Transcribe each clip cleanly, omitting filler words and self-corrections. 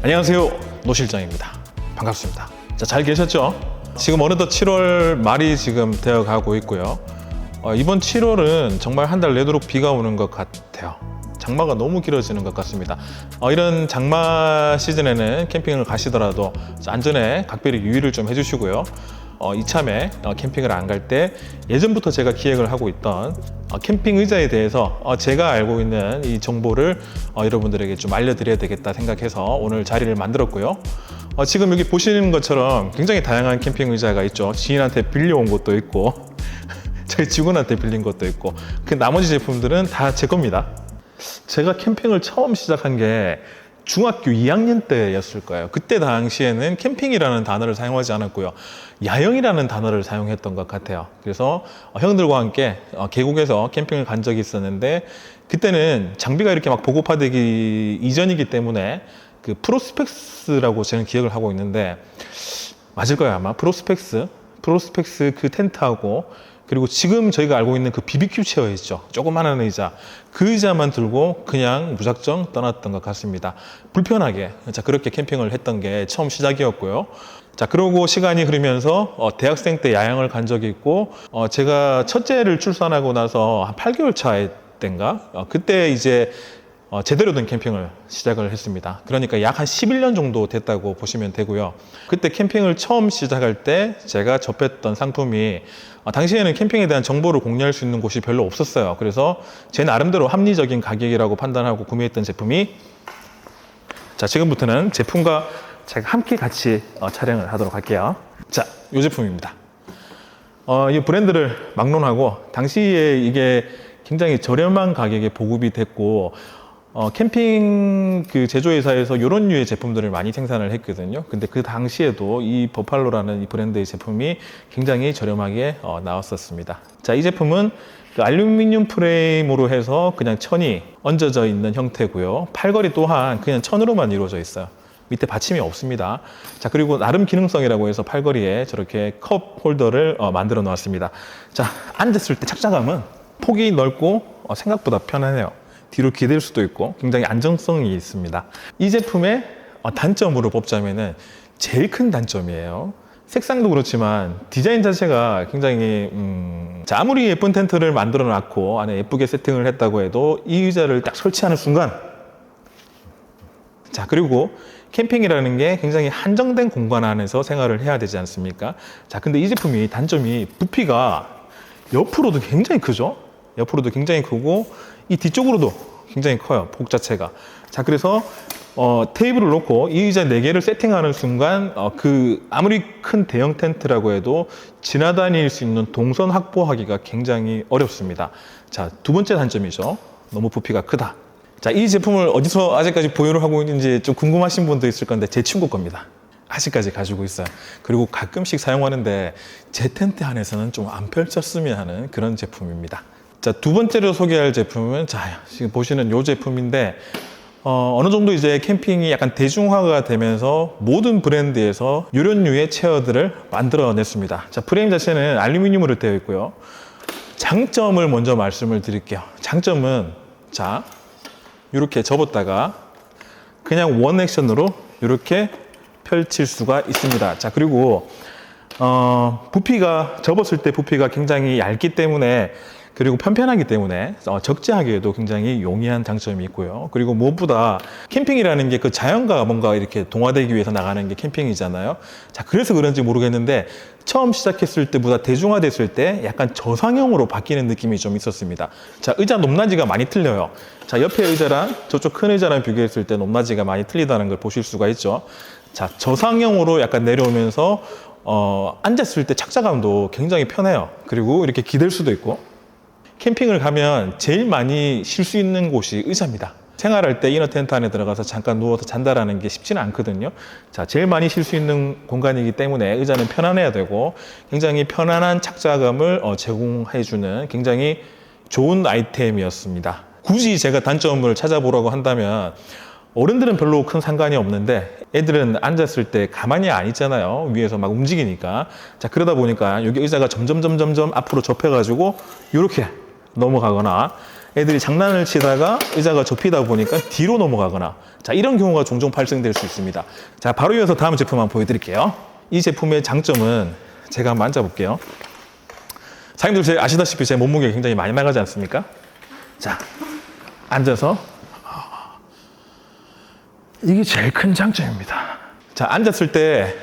안녕하세요, 노 실장입니다. 반갑습니다. 자, 잘 계셨죠? 지금 어느덧 7월 말이 지금 되어 가고 있고요. 이번 7월은 정말 한 달 내도록 비가 오는 것 같아요. 장마가 너무 길어지는 것 같습니다. 이런 장마 시즌에는 캠핑을 가시더라도 안전에 각별히 유의를 좀 해주시고요. 이참에 캠핑을 안 갈 때 예전부터 제가 기획을 하고 있던 캠핑 의자에 대해서 제가 알고 있는 이 정보를 여러분들에게 좀 알려드려야 되겠다 생각해서 오늘 자리를 만들었고요. 지금 여기 보시는 것처럼 굉장히 다양한 캠핑 의자가 있죠. 지인한테 빌려온 것도 있고 저희 직원한테 빌린 것도 있고 그 나머지 제품들은 다 제 겁니다. 제가 캠핑을 처음 시작한 게 중학교 2학년 때였을 거예요. 그때 당시에는 캠핑이라는 단어를 사용하지 않았고요. 야영이라는 단어를 사용했던 것 같아요. 그래서 형들과 함께 계곡에서 캠핑을 간 적이 있었는데 그때는 장비가 이렇게 막 보급화되기 이전이기 때문에 그 프로스펙스라고 저는 기억을 하고 있는데 맞을 거예요 아마. 프로스펙스 그 텐트하고 그리고 지금 저희가 알고 있는 그 BBQ 체어 있죠. 조그마한 의자. 그 의자만 들고 그냥 무작정 떠났던 것 같습니다. 불편하게. 자, 그렇게 캠핑을 했던 게 처음 시작이었고요. 자, 그러고 시간이 흐르면서 대학생 때 야영을 간 적이 있고 제가 첫째를 출산하고 나서 한 8개월 차 때인가? 그때 이제 제대로 된 캠핑을 시작을 했습니다. 그러니까 약 한 11년 정도 됐다고 보시면 되고요. 그때 캠핑을 처음 시작할 때 제가 접했던 상품이 당시에는 캠핑에 대한 정보를 공유할 수 있는 곳이 별로 없었어요. 그래서 제 나름대로 합리적인 가격이라고 판단하고 구매했던 제품이 자, 지금부터는 제품과 제가 함께 같이 촬영을 하도록 할게요. 자, 이 제품입니다. 이 브랜드를 막론하고 당시에 이게 굉장히 저렴한 가격에 보급이 됐고 캠핑 그 제조회사에서 이런 류의 제품들을 많이 생산을 했거든요. 근데 그 당시에도 이 버팔로라는 이 브랜드의 제품이 굉장히 저렴하게 나왔었습니다. 자, 이 제품은 그 알루미늄 프레임으로 해서 그냥 천이 얹어져 있는 형태고요. 팔걸이 또한 그냥 천으로만 이루어져 있어요. 밑에 받침이 없습니다. 자, 그리고 나름 기능성이라고 해서 팔걸이에 저렇게 컵 홀더를 만들어 놓았습니다. 자, 앉았을 때 착자감은 폭이 넓고 생각보다 편하네요. 뒤로 기댈 수도 있고 굉장히 안정성이 있습니다. 이 제품의 단점으로 뽑자면은 제일 큰 단점이에요. 색상도 그렇지만 디자인 자체가 굉장히 자, 아무리 예쁜 텐트를 만들어 놨고 안에 예쁘게 세팅을 했다고 해도 이 의자를 딱 설치하는 순간 자, 그리고 캠핑이라는 게 굉장히 한정된 공간 안에서 생활을 해야 되지 않습니까? 자, 근데 이 제품이 단점이 부피가 옆으로도 굉장히 크죠? 옆으로도 굉장히 크고 이 뒤쪽으로도 굉장히 커요. 폭 자체가. 자, 그래서 테이블을 놓고 이 의자 4개를 세팅하는 순간 그 아무리 큰 대형 텐트라고 해도 지나다닐 수 있는 동선 확보하기가 굉장히 어렵습니다. 자, 두 번째 단점이죠. 너무 부피가 크다. 자, 이 제품을 어디서 아직까지 보유를 하고 있는지 좀 궁금하신 분도 있을 건데 제 친구 겁니다. 아직까지 가지고 있어요. 그리고 가끔씩 사용하는데 제 텐트 안에서는 좀 안 펼쳤으면 하는 그런 제품입니다. 자, 두 번째로 소개할 제품은 자, 지금 보시는 이 제품인데 어느 정도 이제 캠핑이 약간 대중화가 되면서 모든 브랜드에서 이런 류의 체어들을 만들어냈습니다. 자, 프레임 자체는 알루미늄으로 되어 있고요. 장점을 먼저 말씀을 드릴게요. 장점은 자, 이렇게 접었다가 그냥 원 액션으로 이렇게 펼칠 수가 있습니다. 자, 그리고 부피가 접었을 때 부피가 굉장히 얇기 때문에 그리고 편편하기 때문에 적재하기에도 굉장히 용이한 장점이 있고요. 그리고 무엇보다 캠핑이라는 게 그 자연과 뭔가 이렇게 동화되기 위해서 나가는 게 캠핑이잖아요. 자, 그래서 그런지 모르겠는데 처음 시작했을 때보다 대중화됐을 때 약간 저상형으로 바뀌는 느낌이 좀 있었습니다. 자, 의자 높낮이가 많이 틀려요. 자, 옆에 의자랑 저쪽 큰 의자랑 비교했을 때 높낮이가 많이 틀리다는 걸 보실 수가 있죠. 자, 저상형으로 약간 내려오면서 앉았을 때 착자감도 굉장히 편해요. 그리고 이렇게 기댈 수도 있고 캠핑을 가면 제일 많이 쉴 수 있는 곳이 의자입니다. 생활할 때 이너 텐트 안에 들어가서 잠깐 누워서 잔다라는 게 쉽지는 않거든요. 자, 제일 많이 쉴 수 있는 공간이기 때문에 의자는 편안해야 되고 굉장히 편안한 착자감을 제공해주는 굉장히 좋은 아이템이었습니다. 굳이 제가 단점을 찾아보라고 한다면 어른들은 별로 큰 상관이 없는데 애들은 앉았을 때 가만히 안 있잖아요. 위에서 막 움직이니까. 자, 그러다 보니까 여기 의자가 점점 앞으로 접혀가지고 이렇게 넘어가거나 애들이 장난을 치다가 의자가 접히다 보니까 뒤로 넘어가거나 자, 이런 경우가 종종 발생될 수 있습니다. 자, 바로 이어서 다음 제품 한번 보여드릴게요. 이 제품의 장점은 제가 한번 앉아볼게요. 사장님들 아시다시피 제 몸무게가 굉장히 많이 나가지 않습니까? 자, 앉아서 이게 제일 큰 장점입니다. 자, 앉았을 때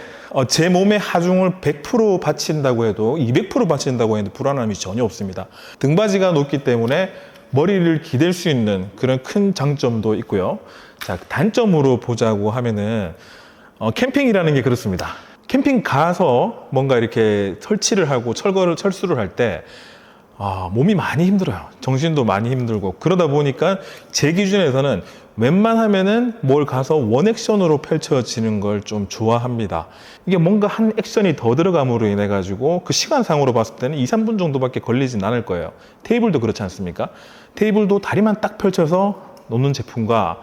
제 몸의 하중을 100% 받친다고 해도 200% 받친다고 해도 불안함이 전혀 없습니다. 등받이가 높기 때문에 머리를 기댈 수 있는 그런 큰 장점도 있고요. 자, 단점으로 보자고 하면은 캠핑이라는 게 그렇습니다. 캠핑 가서 뭔가 이렇게 설치를 하고 철수를 할 때 몸이 많이 힘들어요. 정신도 많이 힘들고 그러다 보니까 제 기준에서는 웬만하면은 뭘 가서 원액션으로 펼쳐지는 걸 좀 좋아합니다. 이게 뭔가 한 액션이 더 들어감으로 인해 가지고 그 시간상으로 봤을 때는 2, 3분 정도밖에 걸리진 않을 거예요. 테이블도 그렇지 않습니까? 테이블도 다리만 딱 펼쳐서 놓는 제품과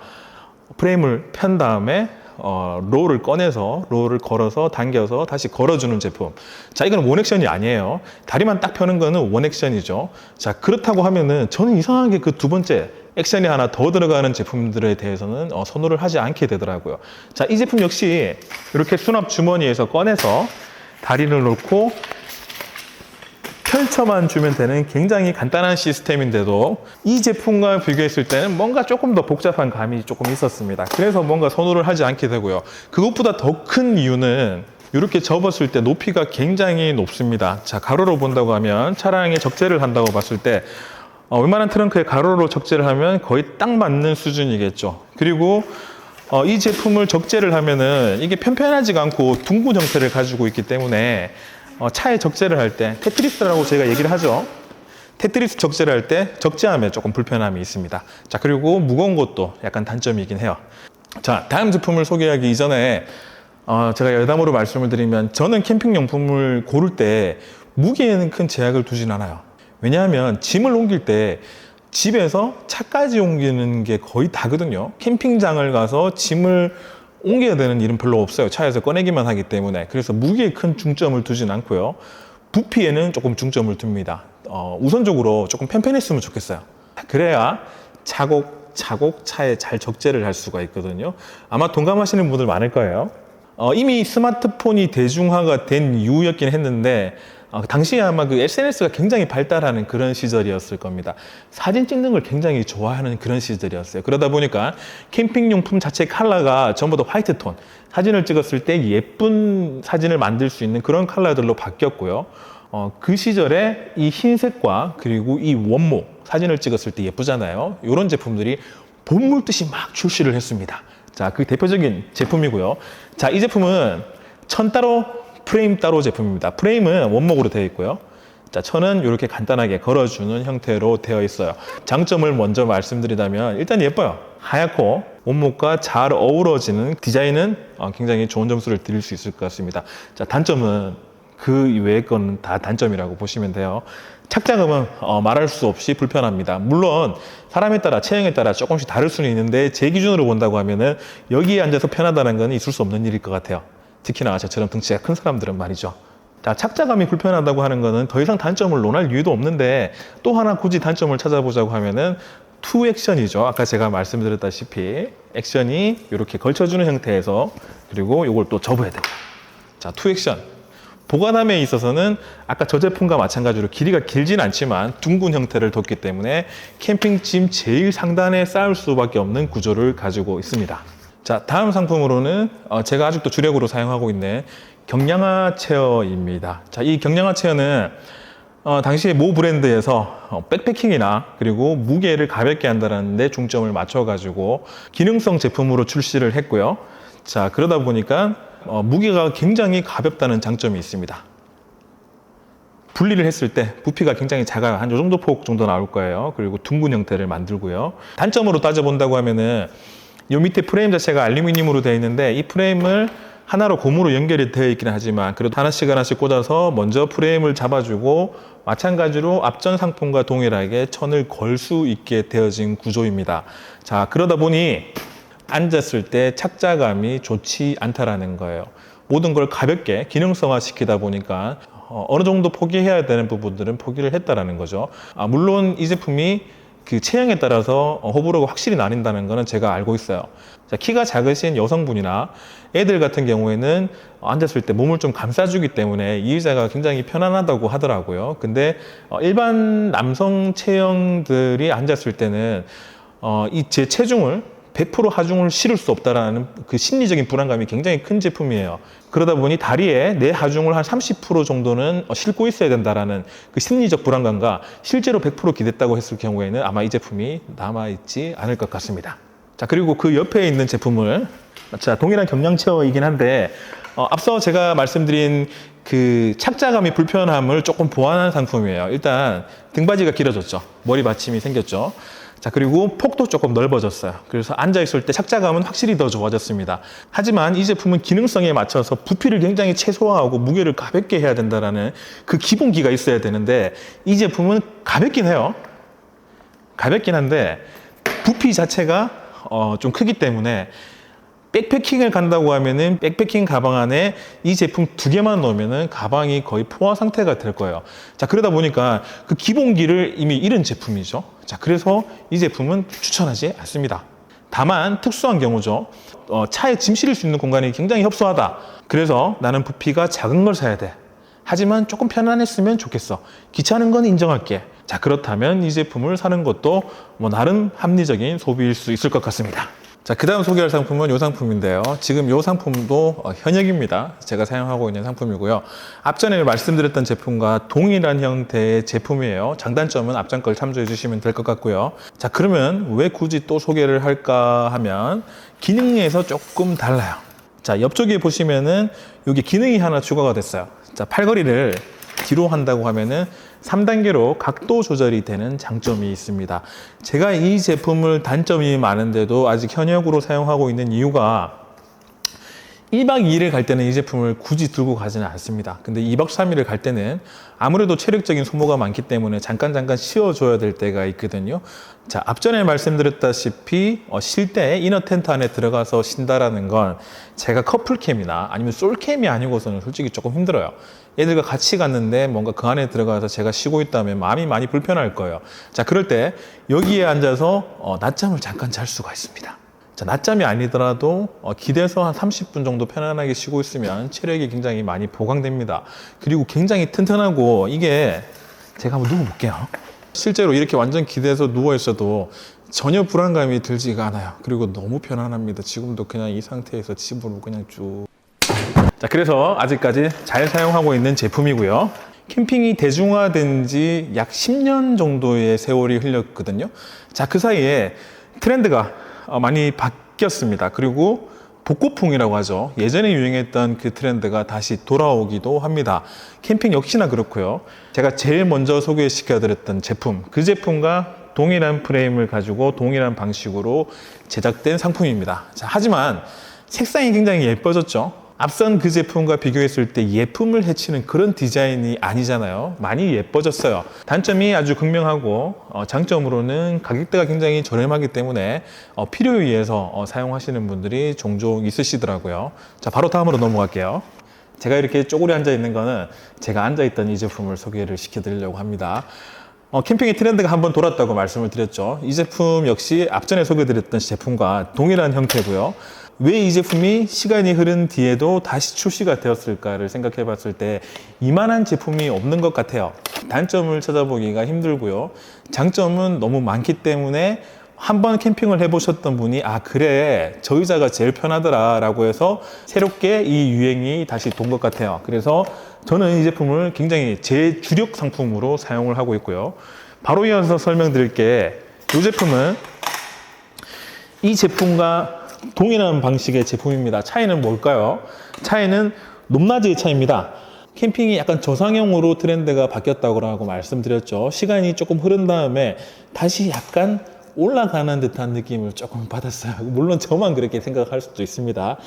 프레임을 편 다음에 롤을 꺼내서 롤을 걸어서 당겨서 다시 걸어주는 제품. 자, 이건 원액션이 아니에요. 다리만 딱 펴는 거는 원액션이죠. 자, 그렇다고 하면은 저는 이상하게 그 두 번째 액션이 하나 더 들어가는 제품들에 대해서는 선호를 하지 않게 되더라고요. 자, 이 제품 역시 이렇게 수납 주머니에서 꺼내서 다리를 놓고 펼쳐만 주면 되는 굉장히 간단한 시스템인데도 이 제품과 비교했을 때는 뭔가 조금 더 복잡한 감이 조금 있었습니다. 그래서 뭔가 선호를 하지 않게 되고요. 그것보다 더 큰 이유는 이렇게 접었을 때 높이가 굉장히 높습니다. 자, 가로로 본다고 하면 차량에 적재를 한다고 봤을 때 웬만한 트렁크에 가로로 적재를 하면 거의 딱 맞는 수준이겠죠. 그리고 이 제품을 적재를 하면은 이게 편편하지가 않고 둥근 형태를 가지고 있기 때문에 차에 적재를 할 때 테트리스라고 저희가 얘기를 하죠. 테트리스 적재를 할 때 적재함에 조금 불편함이 있습니다. 자, 그리고 무거운 것도 약간 단점이긴 해요. 자, 다음 제품을 소개하기 이전에 제가 여담으로 말씀을 드리면 저는 캠핑용품을 고를 때 무게에는 큰 제약을 두진 않아요. 왜냐하면 짐을 옮길 때 집에서 차까지 옮기는 게 거의 다거든요. 캠핑장을 가서 짐을 옮겨야 되는 일은 별로 없어요. 차에서 꺼내기만 하기 때문에. 그래서 무게에 큰 중점을 두진 않고요. 부피에는 조금 중점을 둡니다. 우선적으로 조금 편편했으면 좋겠어요. 그래야 차곡차곡 차에 잘 적재를 할 수가 있거든요. 아마 동감하시는 분들 많을 거예요. 이미 스마트폰이 대중화가 된 이후였긴 했는데 당시에 아마 그 SNS가 굉장히 발달하는 그런 시절이었을 겁니다. 사진 찍는 걸 굉장히 좋아하는 그런 시절이었어요. 그러다 보니까 캠핑용품 자체 컬러가 전부 다 화이트 톤, 사진을 찍었을 때 예쁜 사진을 만들 수 있는 그런 컬러들로 바뀌었고요. 그 시절에 이 흰색과 그리고 이 원목, 사진을 찍었을 때 예쁘잖아요. 이런 제품들이 본 물듯이 막 출시를 했습니다. 자, 그 대표적인 제품이고요. 자, 이 제품은 천 따로, 프레임 따로 제품입니다. 프레임은 원목으로 되어 있고요. 자, 천은 이렇게 간단하게 걸어주는 형태로 되어 있어요. 장점을 먼저 말씀드리자면 일단 예뻐요. 하얗고 원목과 잘 어우러지는 디자인은 굉장히 좋은 점수를 드릴 수 있을 것 같습니다. 자, 단점은 그 이외의 건 다 단점이라고 보시면 돼요. 착장감은 말할 수 없이 불편합니다. 물론 사람에 따라 체형에 따라 조금씩 다를 수는 있는데 제 기준으로 본다고 하면은 여기에 앉아서 편하다는 건 있을 수 없는 일일 것 같아요. 특히나 저처럼 등치가 큰 사람들은 말이죠. 자, 착자감이 불편하다고 하는 거는 더 이상 단점을 논할 이유도 없는데 또 하나 굳이 단점을 찾아보자고 하면은 투 액션이죠. 아까 제가 말씀드렸다시피 액션이 이렇게 걸쳐주는 형태에서 그리고 이걸 또 접어야 돼요. 자, 투 액션. 보관함에 있어서는 아까 저 제품과 마찬가지로 길이가 길진 않지만 둥근 형태를 뒀기 때문에 캠핑짐 제일 상단에 쌓을 수밖에 없는 구조를 가지고 있습니다. 자, 다음 상품으로는 제가 아직도 주력으로 사용하고 있는 경량화 체어입니다. 자, 이 경량화 체어는 당시에 모 브랜드에서 백패킹이나 그리고 무게를 가볍게 한다는 데 중점을 맞춰가지고 기능성 제품으로 출시를 했고요. 자, 그러다 보니까 무게가 굉장히 가볍다는 장점이 있습니다. 분리를 했을 때 부피가 굉장히 작아요. 한 요 정도 폭 정도 나올 거예요. 그리고 둥근 형태를 만들고요. 단점으로 따져본다고 하면은 요 밑에 프레임 자체가 알루미늄으로 되어 있는데 이 프레임을 하나로 고무로 연결이 되어 있기는 하지만 그래도 하나씩 꽂아서 먼저 프레임을 잡아주고 마찬가지로 앞전 상품과 동일하게 천을 걸 수 있게 되어진 구조입니다. 자, 그러다 보니 앉았을 때 착자감이 좋지 않다라는 거예요. 모든 걸 가볍게 기능성화 시키다 보니까 어느 정도 포기해야 되는 부분들은 포기를 했다라는 거죠. 물론 이 제품이 그 체형에 따라서 호불호가 확실히 나뉜다는 거는 제가 알고 있어요. 자, 키가 작으신 여성분이나 애들 같은 경우에는 앉았을 때 몸을 좀 감싸주기 때문에 이 의자가 굉장히 편안하다고 하더라고요. 근데 일반 남성 체형들이 앉았을 때는 이 제 체중을 100% 하중을 실을 수 없다라는 그 심리적인 불안감이 굉장히 큰 제품이에요. 그러다 보니 다리에 내 하중을 한 30% 정도는 싣고 있어야 된다라는 그 심리적 불안감과 실제로 100% 기댔다고 했을 경우에는 아마 이 제품이 남아있지 않을 것 같습니다. 자, 그리고 그 옆에 있는 제품을, 자, 동일한 경량체어이긴 한데 앞서 제가 말씀드린 그 착자감이 불편함을 조금 보완한 상품이에요. 일단 등받이가 길어졌죠. 머리 받침이 생겼죠. 자, 그리고 폭도 조금 넓어졌어요. 그래서 앉아있을 때 착자감은 확실히 더 좋아졌습니다. 하지만 이 제품은 기능성에 맞춰서 부피를 굉장히 최소화하고 무게를 가볍게 해야 된다는 그 기본기가 있어야 되는데 이 제품은 가볍긴 해요. 가볍긴 한데 부피 자체가 좀 크기 때문에 백패킹을 간다고 하면은 백패킹 가방 안에 이 제품 2개만 넣으면은 가방이 거의 포화 상태가 될 거예요. 자, 그러다 보니까 그 기본기를 이미 잃은 제품이죠. 자, 그래서 이 제품은 추천하지 않습니다. 다만 특수한 경우죠. 차에 짐 실을 수 있는 공간이 굉장히 협소하다. 그래서 나는 부피가 작은 걸 사야 돼. 하지만 조금 편안했으면 좋겠어. 귀찮은 건 인정할게. 자, 그렇다면 이 제품을 사는 것도 나름 합리적인 소비일 수 있을 것 같습니다. 자, 그 다음 소개할 상품은 이 상품인데요. 지금 이 상품도 현역입니다. 제가 사용하고 있는 상품이고요. 앞전에 말씀드렸던 제품과 동일한 형태의 제품이에요. 장단점은 앞전 걸 참조해 주시면 될 것 같고요. 자, 그러면 왜 굳이 또 소개를 할까 하면 기능에서 조금 달라요. 자, 옆쪽에 보시면은 여기 기능이 하나 추가가 됐어요. 자, 팔걸이를 뒤로 한다고 하면은 3단계로 각도 조절이 되는 장점이 있습니다. 제가 이 제품을 단점이 많은데도 아직 현역으로 사용하고 있는 이유가 1박 2일을 갈 때는 이 제품을 굳이 들고 가지는 않습니다. 근데 2박 3일을 갈 때는 아무래도 체력적인 소모가 많기 때문에 잠깐 쉬어줘야 될 때가 있거든요. 자, 앞전에 말씀드렸다시피 쉴 때 이너 텐트 안에 들어가서 쉰다라는 건 제가 커플캠이나 아니면 솔캠이 아니고서는 솔직히 조금 힘들어요. 애들과 같이 갔는데 뭔가 그 안에 들어가서 제가 쉬고 있다면 마음이 많이 불편할 거예요. 자, 그럴 때 여기에 앉아서 낮잠을 잠깐 잘 수가 있습니다. 자, 낮잠이 아니더라도 기대서 한 30분 정도 편안하게 쉬고 있으면 체력이 굉장히 많이 보강됩니다. 그리고 굉장히 튼튼하고 이게 제가 한번 누워볼게요. 실제로 이렇게 완전 기대서 누워 있어도 전혀 불안감이 들지가 않아요. 그리고 너무 편안합니다. 지금도 그냥 이 상태에서 집으로 그냥 쭉. 자, 그래서 아직까지 잘 사용하고 있는 제품이고요. 캠핑이 대중화된 지 약 10년 정도의 세월이 흘렀거든요. 자, 그 사이에 트렌드가 많이 바뀌었습니다. 그리고 복고풍이라고 하죠. 예전에 유행했던 그 트렌드가 다시 돌아오기도 합니다. 캠핑 역시나 그렇고요. 제가 제일 먼저 소개시켜드렸던 제품, 그 제품과 동일한 프레임을 가지고 동일한 방식으로 제작된 상품입니다. 자, 하지만 색상이 굉장히 예뻐졌죠. 앞선 그 제품과 비교했을 때 예쁨을 해치는 그런 디자인이 아니잖아요. 많이 예뻐졌어요. 단점이 아주 극명하고 장점으로는 가격대가 굉장히 저렴하기 때문에 필요에 의해서 사용하시는 분들이 종종 있으시더라고요. 자, 바로 다음으로 넘어갈게요. 제가 이렇게 쪼그려 앉아 있는 거는 제가 앉아 있던 이 제품을 소개를 시켜드리려고 합니다. 캠핑의 트렌드가 한번 돌았다고 말씀을 드렸죠. 이 제품 역시 앞전에 소개드렸던 제품과 동일한 형태고요. 왜 이 제품이 시간이 흐른 뒤에도 다시 출시가 되었을까를 생각해 봤을 때 이만한 제품이 없는 것 같아요. 단점을 찾아보기가 힘들고요. 장점은 너무 많기 때문에 한번 캠핑을 해보셨던 분이 그래, 저 의자가 제일 편하더라 라고 해서 새롭게 이 유행이 다시 돈 것 같아요. 그래서 저는 이 제품을 굉장히 제 주력 상품으로 사용을 하고 있고요. 바로 이어서 설명드릴게, 이 제품은 이 제품과 동일한 방식의 제품입니다. 차이는 뭘까요? 차이는 높낮이의 차이입니다. 캠핑이 약간 저상형으로 트렌드가 바뀌었다고 하고 말씀드렸죠. 시간이 조금 흐른 다음에 다시 약간 올라가는 듯한 느낌을 조금 받았어요. 물론 저만 그렇게 생각할 수도 있습니다.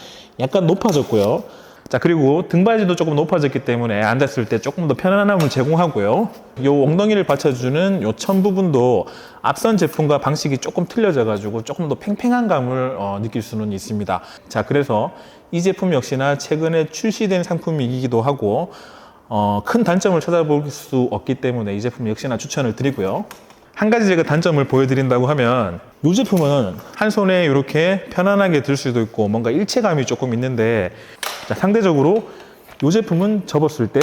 약간 높아졌고요. 자, 그리고 등받이도 조금 높아졌기 때문에 앉았을 때 조금 더 편안함을 제공하고요. 요 엉덩이를 받쳐주는 요 천 부분도 앞선 제품과 방식이 조금 틀려져 가지고 조금 더 팽팽한 감을 느낄 수는 있습니다. 자, 그래서 이 제품 역시나 최근에 출시된 상품이기도 하고 큰 단점을 찾아볼 수 없기 때문에 이 제품 역시나 추천을 드리고요. 한 가지 제가 단점을 보여드린다고 하면 이 제품은 한 손에 이렇게 편안하게 들 수도 있고 뭔가 일체감이 조금 있는데, 자, 상대적으로 이 제품은 접었을 때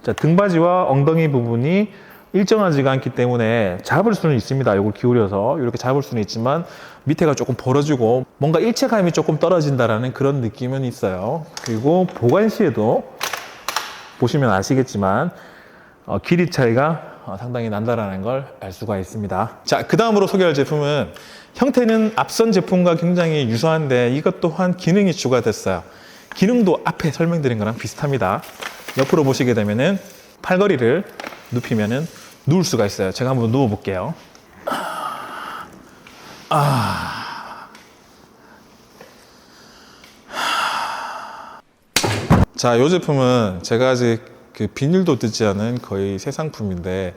등받이와 엉덩이 부분이 일정하지가 않기 때문에 잡을 수는 있습니다. 이걸 기울여서 이렇게 잡을 수는 있지만 밑에가 조금 벌어지고 뭔가 일체감이 조금 떨어진다라는 그런 느낌은 있어요. 그리고 보관 시에도 보시면 아시겠지만 길이 차이가 상당히 난다라는 걸 알 수가 있습니다. 자, 그 다음으로 소개할 제품은 형태는 앞선 제품과 굉장히 유사한데 이것 또한 기능이 추가됐어요. 기능도 앞에 설명드린 거랑 비슷합니다. 옆으로 보시게 되면은 팔걸이를 눕히면은 누울 수가 있어요. 제가 한번 누워 볼게요. 자, 이 제품은 제가 아직 그 비닐도 뜯지 않은 거의 새 상품인데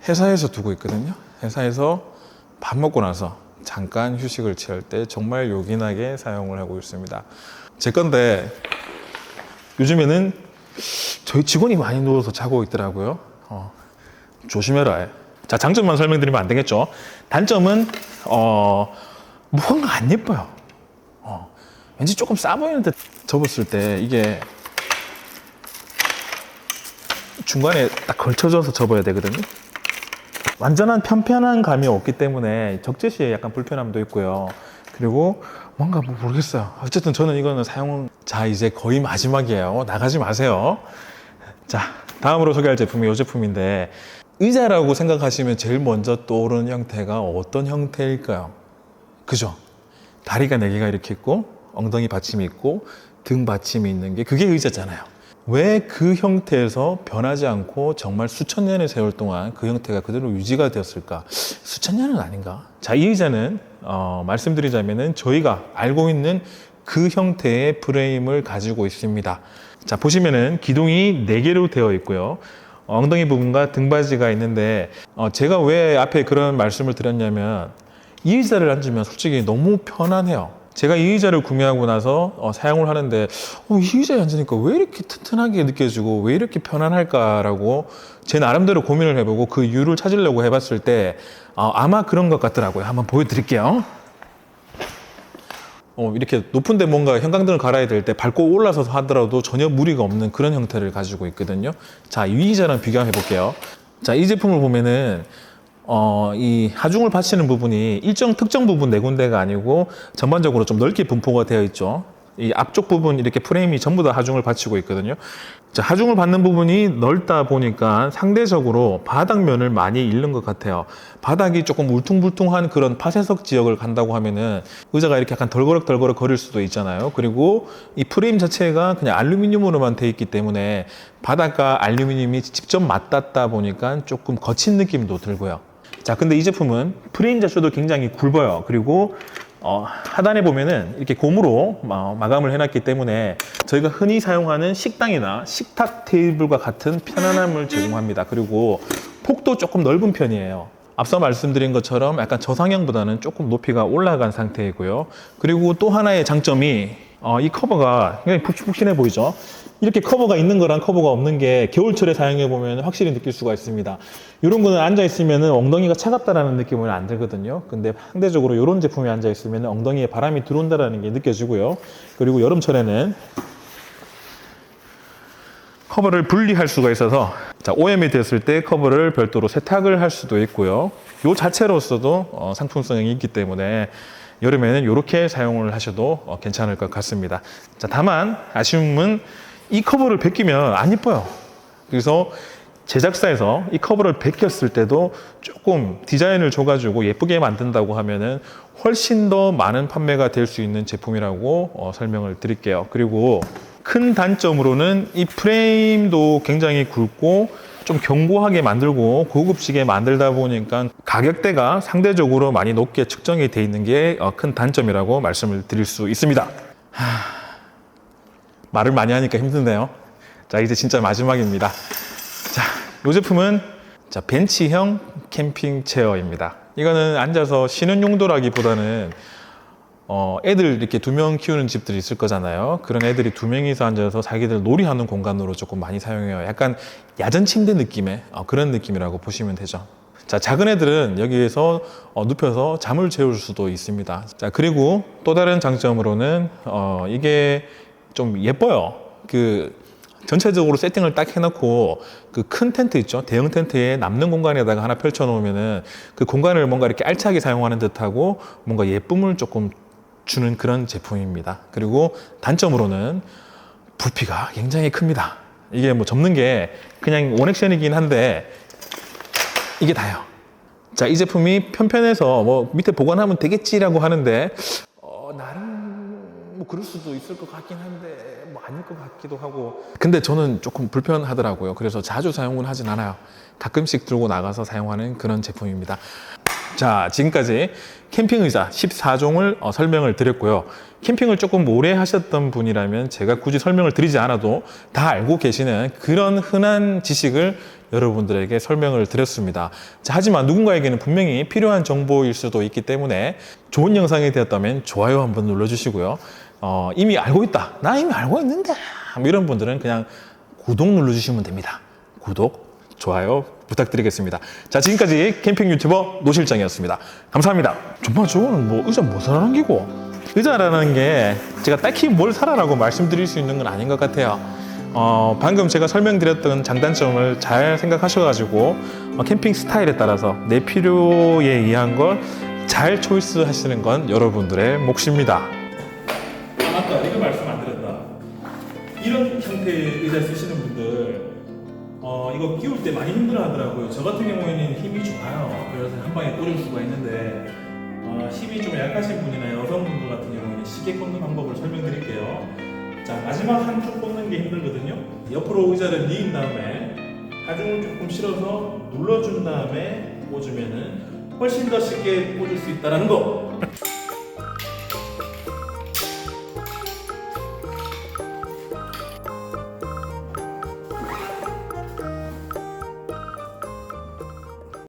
회사에서 두고 있거든요. 회사에서 밥 먹고 나서 잠깐 휴식을 취할 때 정말 요긴하게 사용을 하고 있습니다. 제 건데 요즘에는 저희 직원이 많이 누워서 자고 있더라고요. 조심해라. 자, 장점만 설명드리면 안 되겠죠. 단점은 뭔가 안 예뻐요. 왠지 조금 싸 보이는데 접었을 때 이게 중간에 딱 걸쳐져서 접어야 되거든요. 완전한 편편한 감이 없기 때문에 적재시에 약간 불편함도 있고요. 그리고 뭔가 뭐 모르겠어요. 어쨌든 저는 이거는 자, 이제 거의 마지막이에요. 나가지 마세요. 자, 다음으로 소개할 제품이 이 제품인데, 의자라고 생각하시면 제일 먼저 떠오르는 형태가 어떤 형태일까요? 그죠? 다리가 4개가 이렇게 있고 엉덩이 받침이 있고 등 받침이 있는 게 그게 의자잖아요. 왜 그 형태에서 변하지 않고 정말 수천 년의 세월 동안 그 형태가 그대로 유지가 되었을까? 수천 년은 아닌가? 자, 이 의자는 말씀드리자면은 저희가 알고 있는 그 형태의 프레임을 가지고 있습니다. 자, 보시면은 기둥이 4개로 되어 있고요. 엉덩이 부분과 등받이가 있는데 제가 왜 앞에 그런 말씀을 드렸냐면 이 의자를 앉으면 솔직히 너무 편안해요. 제가 이 의자를 구매하고 나서 사용을 하는데 이 의자에 앉으니까 왜 이렇게 튼튼하게 느껴지고 왜 이렇게 편안할까라고 제 나름대로 고민을 해보고 그 이유를 찾으려고 해봤을 때 아마 그런 것 같더라고요. 한번 보여드릴게요. 이렇게 높은데 뭔가 형광등을 갈아야 될 때 밟고 올라서서 하더라도 전혀 무리가 없는 그런 형태를 가지고 있거든요. 자, 이 의자랑 비교해 볼게요. 자, 이 제품을 보면은 이 하중을 받치는 부분이 특정 부분 4군데가 아니고 전반적으로 좀 넓게 분포가 되어 있죠. 이 앞쪽 부분 이렇게 프레임이 전부 다 하중을 받치고 있거든요. 자, 하중을 받는 부분이 넓다 보니까 상대적으로 바닥면을 많이 잃는 것 같아요. 바닥이 조금 울퉁불퉁한 그런 파쇄석 지역을 간다고 하면은 의자가 이렇게 약간 덜거럭 거릴 수도 있잖아요. 그리고 이 프레임 자체가 그냥 알루미늄으로만 돼 있기 때문에 바닥과 알루미늄이 직접 맞닿다 보니까 조금 거친 느낌도 들고요. 자, 근데 이 제품은 프레임 자체도 굉장히 굵어요. 그리고 하단에 보면은 이렇게 고무로 마감을 해놨기 때문에 저희가 흔히 사용하는 식당이나 식탁 테이블과 같은 편안함을 제공합니다. 그리고 폭도 조금 넓은 편이에요. 앞서 말씀드린 것처럼 약간 저상형보다는 조금 높이가 올라간 상태이고요. 그리고 또 하나의 장점이 이 커버가 굉장히 푹신푹신해 보이죠? 이렇게 커버가 있는 거랑 커버가 없는 게 겨울철에 사용해 보면 확실히 느낄 수가 있습니다. 이런 거는 앉아 있으면 엉덩이가 차갑다라는 느낌은 안 들거든요. 근데 상대적으로 이런 제품에 앉아 있으면 엉덩이에 바람이 들어온다라는 게 느껴지고요. 그리고 여름철에는 커버를 분리할 수가 있어서 오염이 됐을 때 커버를 별도로 세탁을 할 수도 있고요. 이 자체로서도 상품성이 있기 때문에 여름에는 이렇게 사용을 하셔도 괜찮을 것 같습니다. 자, 다만 아쉬움은 이 커버를 벗기면 안 이뻐요. 그래서 제작사에서 이 커버를 벗겼을 때도 조금 디자인을 줘가지고 예쁘게 만든다고 하면은 훨씬 더 많은 판매가 될 수 있는 제품이라고 설명을 드릴게요. 그리고 큰 단점으로는 이 프레임도 굉장히 굵고 좀 견고하게 만들고 고급지게 만들다 보니까 가격대가 상대적으로 많이 높게 측정이 돼 있는 게 큰 단점이라고 말씀을 드릴 수 있습니다. 말을 많이 하니까 힘드네요. 자, 이제 진짜 마지막입니다. 자, 이 제품은 벤치형 캠핑 체어입니다. 이거는 앉아서 쉬는 용도라기보다는 애들 이렇게 2명 키우는 집들이 있을 거잖아요. 그런 애들이 2명이서 앉아서 자기들 놀이하는 공간으로 조금 많이 사용해요. 약간 야전 침대 느낌의 그런 느낌이라고 보시면 되죠. 자, 작은 애들은 여기에서 눕혀서 잠을 재울 수도 있습니다. 자, 그리고 또 다른 장점으로는 이게 좀 예뻐요. 전체적으로 세팅을 딱 해놓고 큰 텐트 있죠, 대형 텐트에 남는 공간에다가 하나 펼쳐 놓으면은 그 공간을 뭔가 이렇게 알차게 사용하는 듯하고 뭔가 예쁨을 조금 주는 그런 제품입니다. 그리고 단점으로는 부피가 굉장히 큽니다. 이게 뭐 접는 게 그냥 원액션이긴 한데 이게 다예요. 자, 이 제품이 편편해서 뭐 밑에 보관하면 되겠지라고 하는데 나름 뭐 그럴 수도 있을 것 같긴 한데 뭐 아닐 것 같기도 하고, 근데 저는 조금 불편하더라고요. 그래서 자주 사용은 하진 않아요. 가끔씩 들고 나가서 사용하는 그런 제품입니다. 자, 지금까지 캠핑 의자 14종을 설명을 드렸고요. 캠핑을 조금 오래 하셨던 분이라면 제가 굳이 설명을 드리지 않아도 다 알고 계시는 그런 흔한 지식을 여러분들에게 설명을 드렸습니다. 자, 하지만 누군가에게는 분명히 필요한 정보일 수도 있기 때문에 좋은 영상이 되었다면 좋아요 한번 눌러주시고요. 이미 알고 있다, 나 이미 알고 있는데, 뭐 이런 분들은 그냥 구독 눌러주시면 됩니다. 구독, 좋아요 부탁드리겠습니다. 자, 지금까지 캠핑 유튜버 노실장이었습니다. 감사합니다. 정말 저거는 뭐 의자 뭐 사라는 기고, 의자라는 게 제가 딱히 뭘 사라라고 말씀드릴 수 있는 건 아닌 것 같아요. 방금 제가 설명드렸던 장단점을 잘 생각하셔가지고 캠핑 스타일에 따라서 내 필요에 의한 걸 잘 초이스 하시는 건 여러분들의 몫입니다. 아까 이거 말씀 안 드렸다. 이런 형태의 의자 쓰시는 분들 이거 끼울 때 많이 힘들어 하더라고요. 저 같은 경우에는 힘이 좋아요. 그래서 한 방에 꽂을 수가 있는데 힘이 좀 약하신 분이나 여성분들 같은 경우에는 시계 꽂는 방법을 설명드릴게요. 자, 마지막 한 줄 꽂는 게 힘들거든요. 옆으로 의자를 뉘은 다음에 하중을 조금 실어서 눌러준 다음에 꽂으면은 훨씬 더 쉽게 꽂을 수 있다는 거.